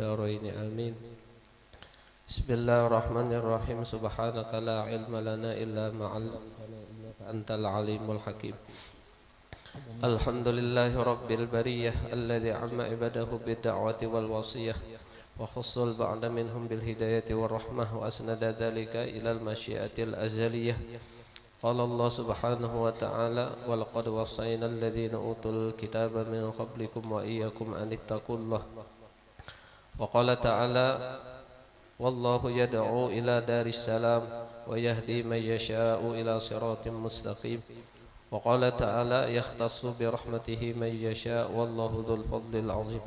الدارين آمين. بسم الله الرحمن الرحيم. سبحانك لا علم لنا إلا ما علمتنا إنك أنت العليم الحكيم. الحمد لله رب البرية الذي عم عباده بالدعوة والوصية وخص البعض منهم بالهداية والرحمة وأسند ذلك إلى المشيئة الأزلية. قال الله سبحانه وتعالى: ولقد وصينا الذين أوتوا الكتاب من قبلكم وإياكم أن اتقوا الله. وقال تعالى: والله يدعو إلى دار السلام ويهدي من يشاء إلى صراط مستقيم. وقال تعالى: يختص برحمته من يشاء والله ذو الفضل العظيم.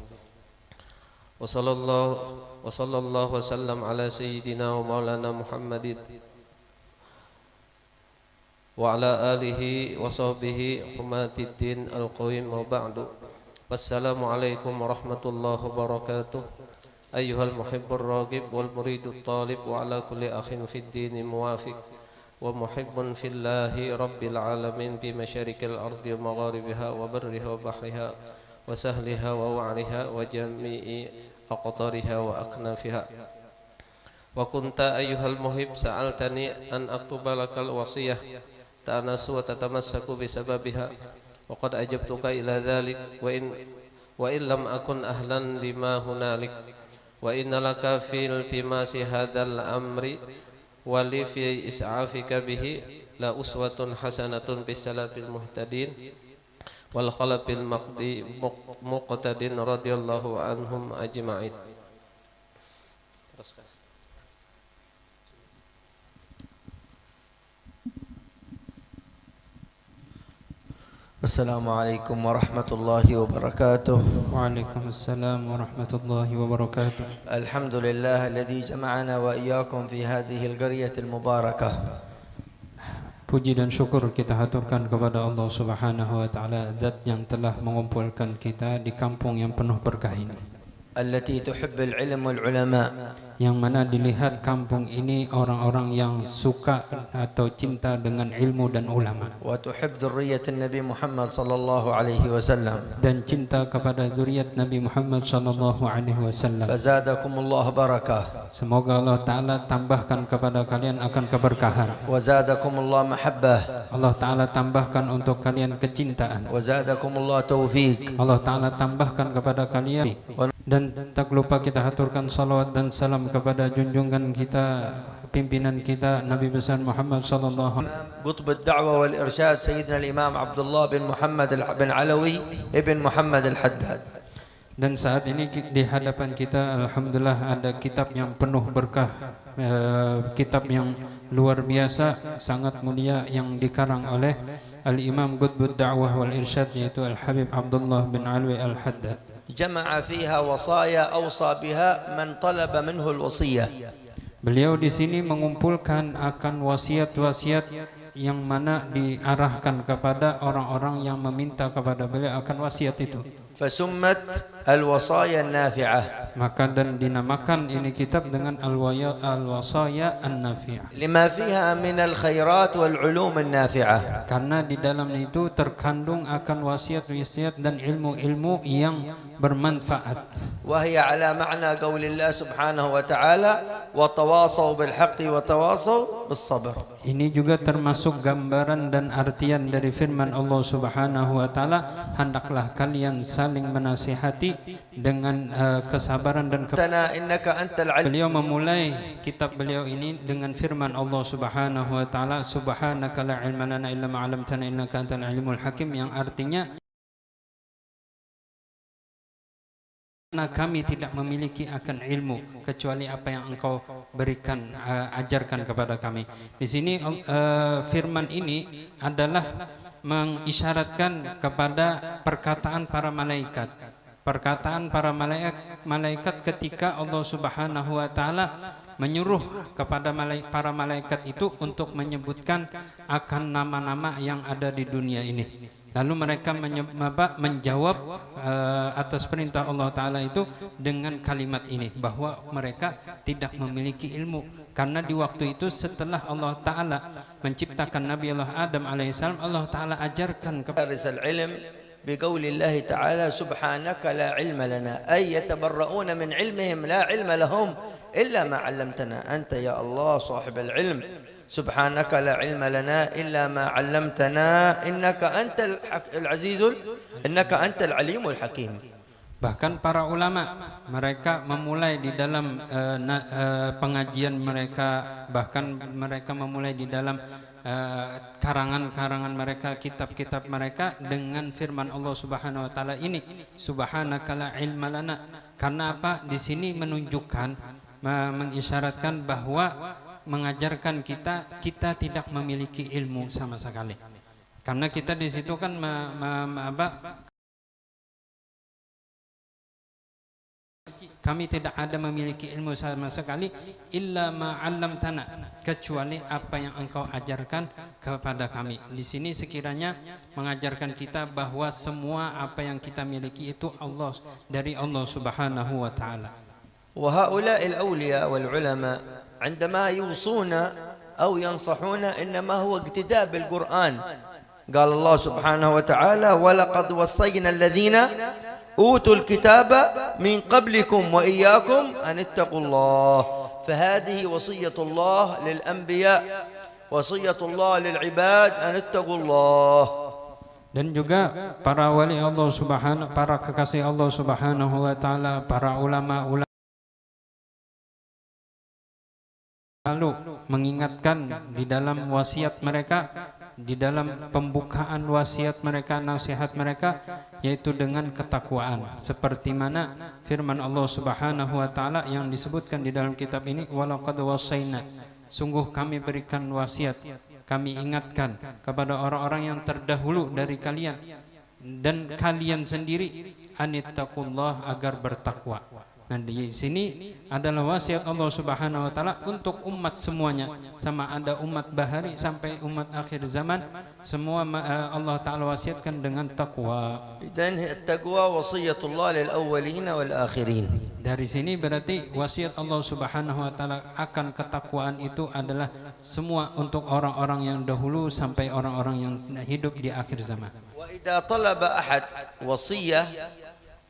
وصلى الله وسلم على سيدنا ومولانا محمد وعلى آله وصحبه حماة الدين القويم وبعد. والسلام عليكم ورحمة الله وبركاته. أيها المحب الراغب والمريد الطالب وعلى كل أخ في الدين موافق ومحب في الله رب العالمين بمشارق الأرض ومغاربها وبرها وبحرها وسهلها ووعرها وجميع أقطارها وأكنافها. وكنت أيها المحب سألتني أن أكتب لك الوصية تأنس وتتمسك بسببها، وقد أجبتك إلى ذلك وإن لم أكن أهلا لما هنالك. وإن لك في التماس هذا الأمر ولي في إسعافك به لا أسوة حسنة بالسلف المهتدين والخلف المقتدين رضي الله عنهم أجمعين. السلام عليكم ورحمة الله وبركاته. وعليكم السلام ورحمة الله وبركاته. الحمد لله الذي جمعنا وإياكم في هذه القرية المباركة. Puji dan syukur kita haturkan kepada Allah Subhanahu wa taala, zat yang telah mengumpulkan kita di kampung yang penuh berkah ini, التي تحب العلم والعلماء, yang mana dilihat kampung ini orang-orang yang suka atau cinta dengan ilmu dan ulama, وتحب ذرية النبي محمد صلى الله عليه وسلم, dan cinta kepada zuriat Nabi Muhammad sallallahu alaihi wasallam. فزادكم الله بركة, Semoga Allah taala tambahkan kepada kalian akan keberkahan. وزادكم الله محبة, Allah taala tambahkan untuk kalian kecintaan. وزادكم الله توفيق. Allah taala tambahkan kepada kalian. Dan tak lupa kita haturkan salawat dan salam kepada junjungan kita, pimpinan kita, Nabi besar Muhammad sallallahu alaihi wasallam, قطب الدعوة والإرشاد سيدنا الإمام عبد الله بن محمد بن علوي ابن محمد الحداد. Dan saat ini di hadapan kita alhamdulillah ada kitab yang penuh berkah, kitab yang luar biasa, sangat mulia, yang dikarang oleh Al-Imam Qutbud Da'wah wal Irsyad, yaitu Al-Habib Abdullah bin Alwi Al-Haddad. جمع فيها وصايا أوصى بها من طلب منه الوصية. Beliau di sini mengumpulkan akan wasiat-wasiat yang mana diarahkan kepada orang-orang yang meminta kepada beliau akan wasiat itu. فسمت الوصايا النافعة. Maka dan dinamakan ini kitab dengan Al-Wasaya An-Nafi'ah. لما فيها من الخيرات والعلوم النافعة. Karena di dalam itu terkandung akan wasiat-wasiat dan ilmu-ilmu yang bermanfaat. وهي على معنى قول الله سبحانه وتعالى وتواصوا بالحق وتواصوا بالصبر. Ini juga termasuk gambaran dan artian dari firman Allah Subhanahu wa taala, hendaklah kalian saling menasihati dengan kesabaran dan Beliau memulai kitab beliau ini dengan firman Allah Subhanahu wa taala, subhanaka la ilma lana illa ma 'allamtana innaka antal alimul hakim, yang artinya kami tidak memiliki akan ilmu kecuali apa yang engkau berikan, ajarkan kepada kami. Di sini firman ini adalah mengisyaratkan kepada perkataan para malaikat. Perkataan para malaikat ketika Allah Subhanahu wa taala menyuruh kepada para malaikat itu untuk menyebutkan akan nama-nama yang ada di dunia ini. Lalu mereka menjawab atas perintah Allah Ta'ala itu dengan kalimat ini, bahwa mereka tidak memiliki ilmu. Karena di waktu itu setelah Allah Ta'ala menciptakan Nabi Allah Adam alaihissalam, Allah Ta'ala ajarkan kepada بقول الله تعالى سبحانك لا علم لنا، أي يتبرؤون من علمهم لا علم لهم إلا ما علمتنا أنت يا الله صاحب العلم. سبحانك لا علم لنا إلا ما علمتنا إنك أنت العزيز إنك أنت العليم الحكيم. Bahkan para ulama mereka memulai di dalam pengajian mereka, bahkan mereka memulai di dalam karangan-karangan mereka, kitab-kitab mereka dengan firman Allah Subhanahu wa taala ini, subhanaka la ilma lana. Karena apa? Di sini menunjukkan, mengisyaratkan bahwa mengajarkan kita tidak memiliki ilmu sama sekali. Karena kita di situ kan kami tidak ada memiliki ilmu sama sekali illa ma 'allamtana, kecuali apa yang engkau ajarkan kepada kami. Di sini sekiranya mengajarkan kita bahwa semua apa yang kita miliki itu Allah, dari Allah Subhanahu wa taala. Wa haula'i al-awliya wal ulama عندما يوصون أو ينصحون إنما هو اقتداء بالقرآن. قال الله سبحانه وتعالى ولقد وصينا الذين أوتوا الكتاب من قبلكم وإياكم أن اتقوا الله. فهذه وصية الله للأنبياء، وصية الله للعباد أن اتقوا الله. Dan juga para wali Allah Subhanahu, para kekasih Allah Subhanahu wa taala, para ulama lalu mengingatkan di dalam wasiat mereka, di dalam pembukaan wasiat mereka, nasihat mereka, yaitu dengan ketakwaan, seperti mana firman Allah Subhanahu wa taala yang disebutkan di dalam kitab ini, walaqad wasaina, sungguh kami berikan wasiat, kami ingatkan kepada orang-orang yang terdahulu dari kalian dan kalian sendiri, anittaqullah, agar bertakwa. Nah, di sini adalah wasiat Allah Subhanahu wa taala untuk umat semuanya, sama ada umat bahari sampai umat akhir zaman, semua Allah taala wasiatkan dengan takwa. Idzan at-taqwa wasiyatullah lil awwalin wal akhirin. Dari sini berarti wasiat Allah Subhanahu wa taala akan ketakwaan itu adalah semua untuk orang-orang yang dahulu sampai orang-orang yang hidup di akhir zaman. Wa idza talaba ahad wasiyah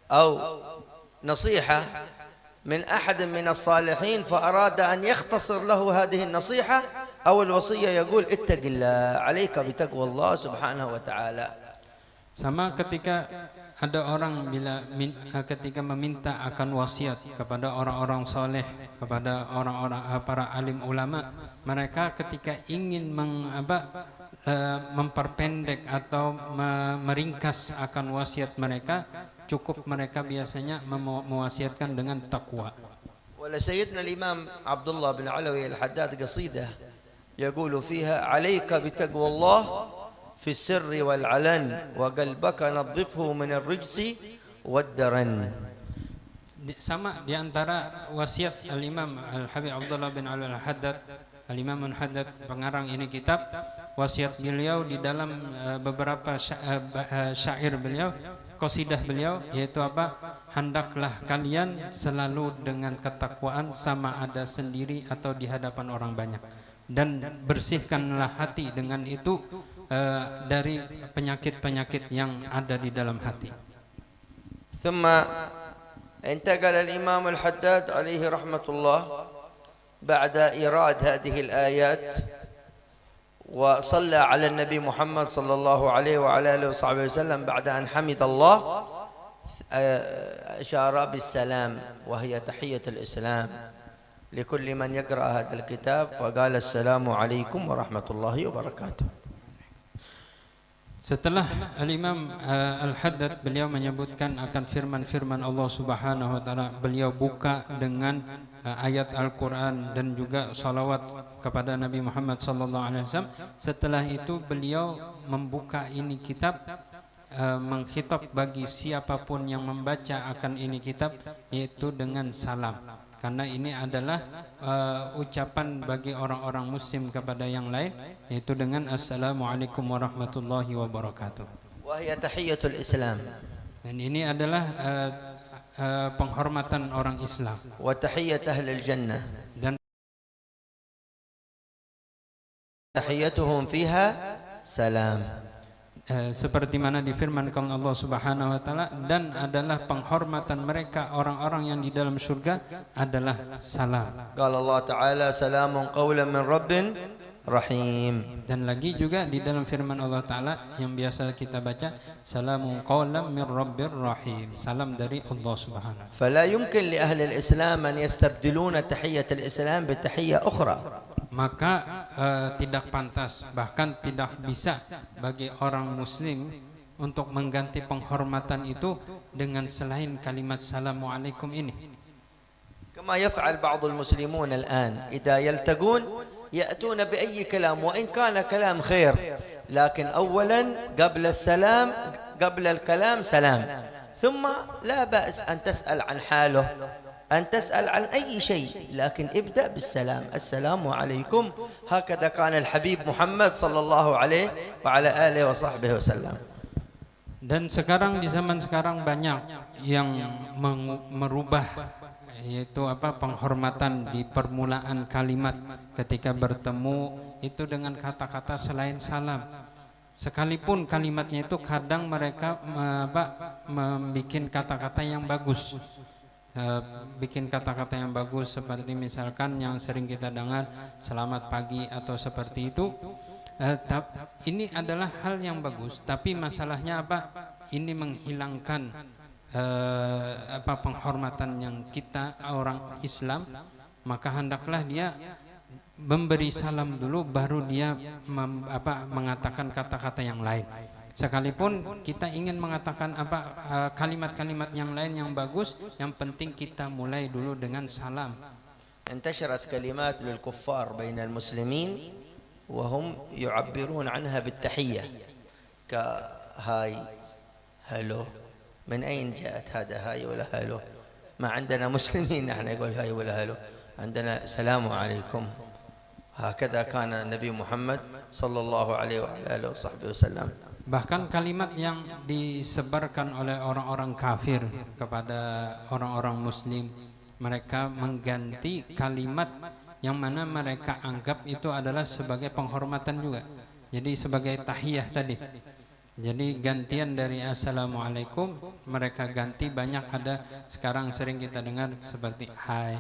atau نصيحة من أحد من الصالحين فأراد أن يختصر له هذه النصيحة أو الوصية يقول اتق الله عليك بتقوى الله سبحانه وتعالى. Sama ketika ada orang ketika meminta akan wasiat kepada orang-orang soleh, kepada orang-orang para alim ulama, mereka ketika ingin memperpendek atau meringkas akan wasiat mereka, cukup mereka biasanya mewasiatkan dengan takwa. ولسيدنا الإمام عبد الله بن علوي الحداد قصيدة يقول فيها عليك بتقوى الله في السر والعلن وقلبك نظفه من الرجس والدرن. Sama di antara wasiat Al-Imam Al-Habib Abdullah bin Alwi Al-Haddad, Al-Imam Al-Haddad pengarang ini kitab, wasiat beliau di dalam beberapa syair beliau, qasidah beliau, yaitu apa? Hendaklah kalian selalu dengan ketakwaan, sama ada sendiri atau di hadapan orang banyak, dan bersihkanlah hati dengan itu dari penyakit-penyakit yang ada di dalam hati. ثم انتقل الإمام الحداد عليه رحمة الله بعد إيراد هذه الآيات وصلى على النبي محمد صلى الله عليه وعلى آله وصحبه وسلم بعد أن حمد الله أشار بالسلام وهي تحية الإسلام لكل من يقرأ هذا الكتاب، فقال السلام عليكم ورحمة الله وبركاته. Setelah Al-Imam Al-Haddad beliau menyebutkan akan firman-firman Allah Subhanahu wa taala, beliau buka dengan ayat Al-Qur'an dan juga salawat kepada Nabi Muhammad sallallahu alaihi wasallam. Setelah itu beliau membuka ini kitab, mengkhitab bagi siapapun yang membaca akan ini kitab, yaitu dengan salam. Karena ini adalah ucapan bagi orang-orang muslim kepada yang lain, yaitu dengan assalamualaikum warahmatullahi wabarakatuh. Wahya tahiyatul Islam. Dan ini adalah penghormatan orang Islam. Wa tahiyat ahlil jannah. Dan tahiyatuhum fiha salam. seperti mana difirmankan Allah Subhanahu wa taala, dan adalah penghormatan mereka orang-orang yang di dalam surga adalah salam. Qala Allah Ta'ala salamun qawlan min Rabbin Rahim. Dan lagi juga di dalam firman Allah Ta'ala yang biasa kita baca, salamun qawlan min Rabbir Rahim, salam dari Allah Subhanahu. فلا يمكن لأهل الإسلام أن يستبدلون تحية الإسلام بتحية أخرى. Maka tidak pantas, bahkan tidak bisa bagi orang muslim untuk mengganti penghormatan itu dengan selain kalimat Assalamualaikum ini. كما يفعل بعض المسلمون الآن إذا يلتقون يأتون بأي كلام وإن كان كلام خير، لكن أولا قبل السلام قبل الكلام سلام، ثم لا بأس أن تسأل عن حاله، أن تسأل عن أي شيء، لكن ابدأ بالسلام، السلام عليكم. هكذا كان الحبيب محمد صلى الله عليه وعلى آله وصحبه وسلم. Dan sekarang di zaman sekarang banyak yang merubah, yaitu penghormatan di permulaan kalimat ketika bertemu itu dengan kata-kata selain salam. Sekalipun kalimatnya itu kadang mereka membuat kata-kata yang bagus. Bikin kata-kata yang bagus seperti misalkan yang sering kita dengar selamat pagi atau seperti itu. Ini adalah hal yang bagus, tapi masalahnya ini menghilangkan penghormatan yang kita orang Islam. Maka hendaklah dia memberi salam dulu, baru dia mengatakan kata-kata yang lain. Sekalipun kita ingin mengatakan kalimat-kalimat yang lain yang bagus, yang penting kita mulai dulu dengan salam. انتشرت كلمات للكفار بين المسلمين وهم يعبرون عنها بالتحية كهاي هلو. من أين جاءت هذا هاي ولا هلو؟ ما عندنا مسلمين نحن يقول هاي ولا هلو، عندنا السلام عليكم. هكذا كان النبي محمد صلى الله عليه وعلى آله وصحبه وسلم. Bahkan kalimat yang disebarkan oleh orang-orang kafir kepada orang-orang muslim, mereka mengganti kalimat yang mana mereka anggap itu adalah sebagai penghormatan juga. Jadi sebagai tahiyah tadi. Jadi gantian dari Assalamualaikum mereka ganti banyak, ada sekarang sering kita dengar seperti hai,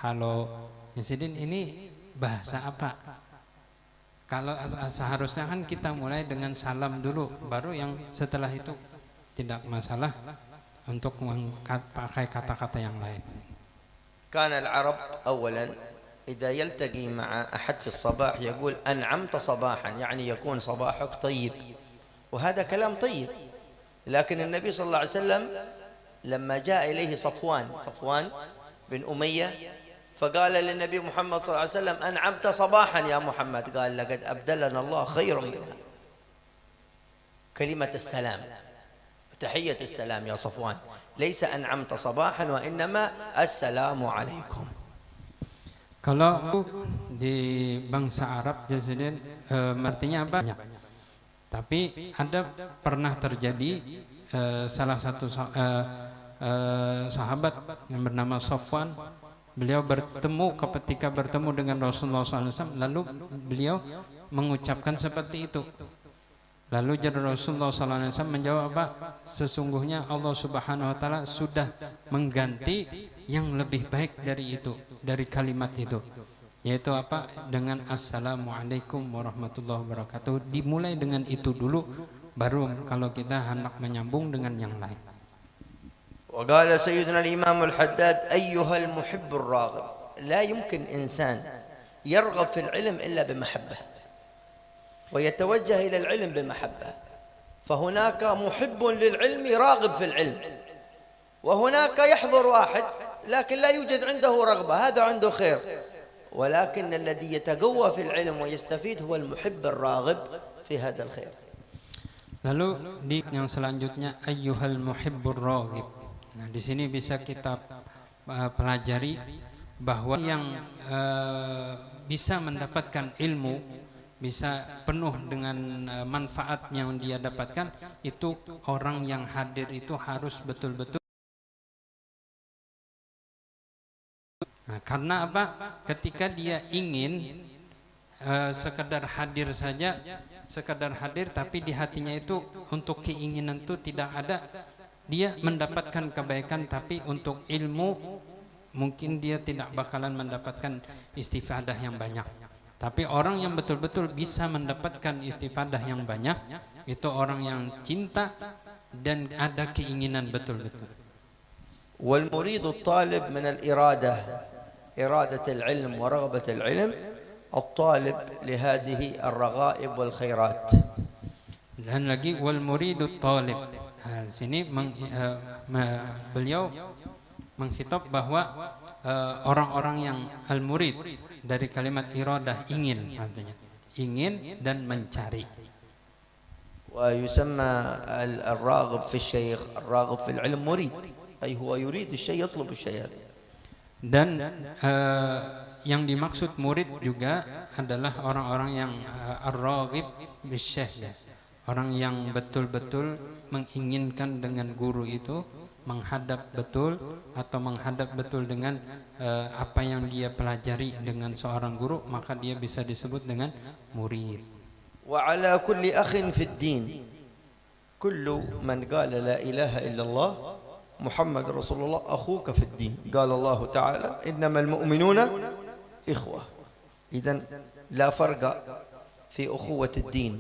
halo. Insidin ini bahasa apa? Kalau seharusnya kan kita mulai dengan salam dulu, baru yang setelah itu tidak masalah untuk memakai kata-kata yang lain. كان العرب أولا إذا يلتقي مع أحد في الصباح يقول أنعمت صباحا، يعني يكون صباحك طيب، وهذا كلام طيب. لكن النبي صلى الله عليه وسلم لما جاء إليه صفوان بن أمية فقال للنبي محمد صلى الله عليه وسلم أنعمت صباحا يا محمد، قال لقد أبدلنا الله خيرا منها. كلمة السلام، تحية السلام يا صفوان، ليس أنعمت صباحا وإنما السلام عليكم. Kalau di bangsa Arab Jazidin artinya banyak, tapi ada pernah terjadi salah satu sahabat yang bernama Safwan. Beliau ketika bertemu dengan Rasulullah SAW, lalu beliau mengucapkan seperti itu. Lalu jadi Rasulullah SAW menjawab sesungguhnya Allah Subhanahu Wa Taala sudah mengganti yang lebih baik dari itu, dari kalimat itu, yaitu dengan Assalamualaikum warahmatullahi wabarakatuh. Dimulai dengan itu dulu, baru kalau kita hendak menyambung dengan yang lain. وقال سيدنا الإمام الحداد أيها المحب الراغب، لا يمكن إنسان يرغب في العلم إلا بمحبة ويتوجه إلى العلم بمحبة، فهناك محب للعلم راغب في العلم، وهناك يحضر واحد لكن لا يوجد عنده رغبة، هذا عنده خير، ولكن الذي يتقوى في العلم ويستفيد هو المحب الراغب في هذا الخير. Lalu di yang selanjutnya ayyuhal muhibbur raghib. Nah, di sini bisa kita pelajari bahwa yang bisa mendapatkan ilmu, bisa penuh dengan manfaat yang dia dapatkan, itu orang yang hadir itu harus betul-betul. Nah, karena ketika dia ingin sekedar hadir saja, sekedar hadir tapi di hatinya itu untuk keinginan itu tidak ada, dia mendapatkan kebaikan tapi untuk ilmu mungkin dia tidak bakalan mendapatkan istifadah yang banyak. Tapi orang yang betul-betul bisa mendapatkan istifadah yang banyak itu orang yang cinta dan ada keinginan betul-betul. wal muridu talib min al iradah iradat al ilm wa raghabat al ilm الطالب لهذه الرغائب والخيرات. Dan lagi wal muridu talib. Sini beliau mengkhitab bahwa orang-orang yang al-murid dari kalimat iradah ingin, artinya ingin dan mencari. ويسمى الراغب في الشيخ الراغب في العلم مريد أي هو يريد الشيء يطلب الشيء. Dan yang dimaksud murid juga adalah orang-orang yang ar-raghib bisyekh, orang yang betul-betul menginginkan dengan guru itu menghadap betul atau menghadap betul dengan apa yang dia pelajari dengan seorang guru, maka dia bisa disebut dengan murid. وعلى كل أخ في الدين كل من قال لا إله إلا الله محمد رسول الله أخوك في الدين. قال الله تعالى إنما المؤمنون إخوة. إذن لا فرق في أخوة الدين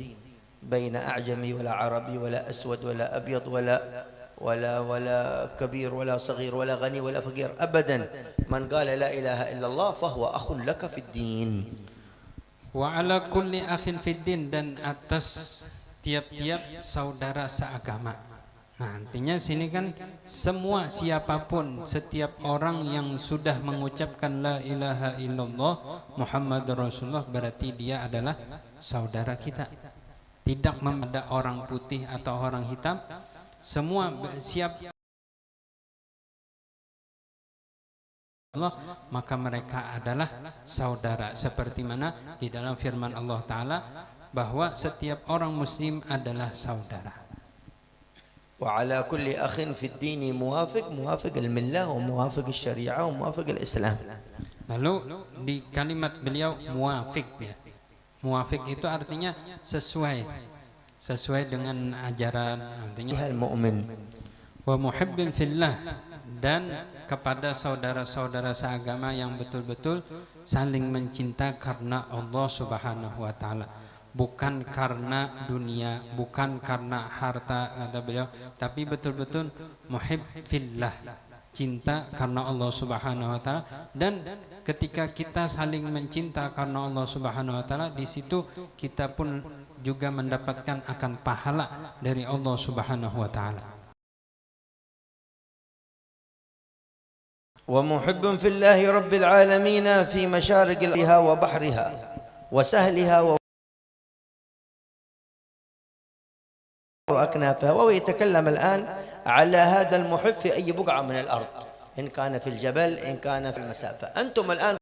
بين أعجمي ولا عربي ولا أسود ولا أبيض ولا كبير ولا صغير ولا غني ولا فقير أبدا. من قال لا إله إلا الله فهو أخ لك في الدين. وعلى كل أخ في الدين, dan atas tiap-tiap saudara seagama. Nah, artinya sini kan semua siapapun, setiap orang yang sudah mengucapkan la ilaha illallah Muhammad Rasulullah berarti dia adalah saudara kita. Tidak memandang orang putih atau orang hitam, semua siap Allah, maka mereka adalah saudara. Seperti mana di dalam firman Allah Ta'ala bahwa setiap orang muslim adalah saudara. وعلى كل أخ في الدين موافق الملة وموافق الشريعة وموافق الإسلام. Lalu di kalimat beliau muafik, ya. Muafik itu artinya sesuai dengan ajaran, artinya المؤمن wa muhibbin fillah, dan kepada saudara-saudara seagama yang betul-betul saling mencinta karena Allah Subhanahu wa taala, bukan karena dunia, bukan karena harta, kata beliau, tapi betul-betul muhibb fillah, cinta karena Allah Subhanahu wa taala. Dan ketika kita saling mencinta karena Allah Subhanahu wa taala, di situ kita pun juga mendapatkan akan pahala dari Allah Subhanahu wa taala. ومحب في الله رب العالمين في مشارقها وبحرها وسهلها وأكنافها. وهو يتكلم الآن على هذا المحب في أي بقعة من الأرض، إن كان في الجبل إن كان في المسافة. أنتم الآن